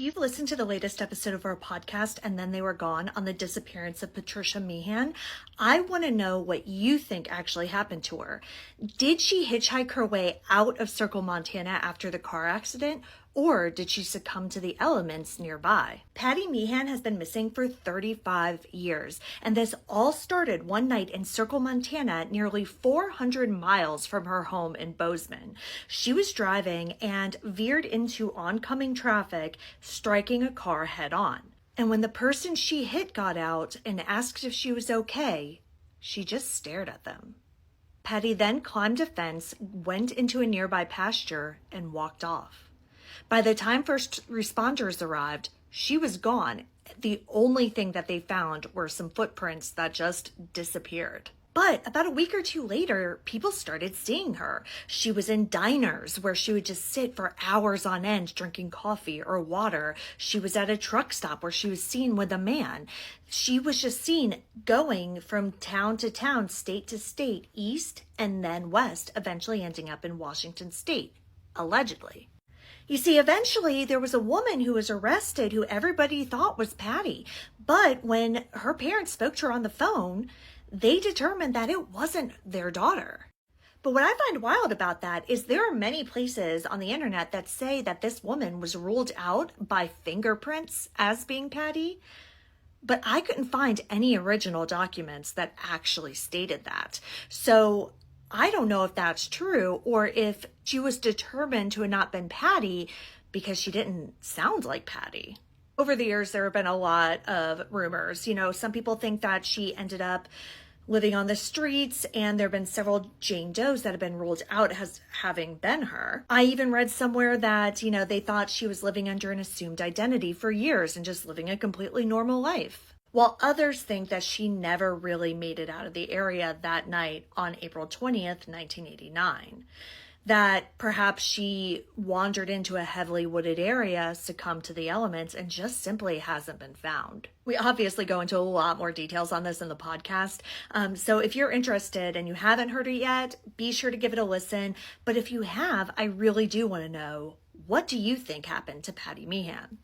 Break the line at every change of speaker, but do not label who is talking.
you've listened to the latest episode of our podcast, And Then They Were Gone, on the disappearance of Patty Meehan, I want to know what you think actually happened to her. Did she hitchhike her way out of Circle, Montana after the car accident, or did she succumb to the elements nearby? Patty Meehan has been missing for 35 years, and this all started one night in Circle, Montana, nearly 400 miles from her home in Bozeman. She was driving and veered into oncoming traffic, striking a car head on. And when the person she hit got out and asked if she was okay, she just stared at them. Patty then climbed a fence, went into a nearby pasture, and walked off. By the time first responders arrived, she was gone. The only thing that they found were some footprints that just disappeared. But about a week or two later, people started seeing her. She was in diners where she would just sit for hours on end drinking coffee or water. She was at a truck stop where she was seen with a man. She was just seen going from town to town, state to state, east and then west, eventually ending up in Washington state, allegedly. You see, eventually there was a woman who was arrested who everybody thought was Patty. But when her parents spoke to her on the phone, they determined that it wasn't their daughter. But what I find wild about that is there are many places on the internet that say that this woman was ruled out by fingerprints as being Patty, but I couldn't find any original documents that actually stated that. So I don't know if that's true or if she was determined to have not been Patty because she didn't sound like Patty. Over the years, there have been a lot of rumors. Some people think that she ended up living on the streets, and there have been several Jane Does that have been ruled out as having been her. I even read somewhere that, they thought she was living under an assumed identity for years and just living a completely normal life. While others think that she never really made it out of the area that night on April 20th, 1989. That perhaps she wandered into a heavily wooded area, succumbed to the elements, and just simply hasn't been found. We obviously go into a lot more details on this in the podcast. So if you're interested and you haven't heard it yet, be sure to give it a listen. But if you have, I really do want to know, what do you think happened to Patty Meehan?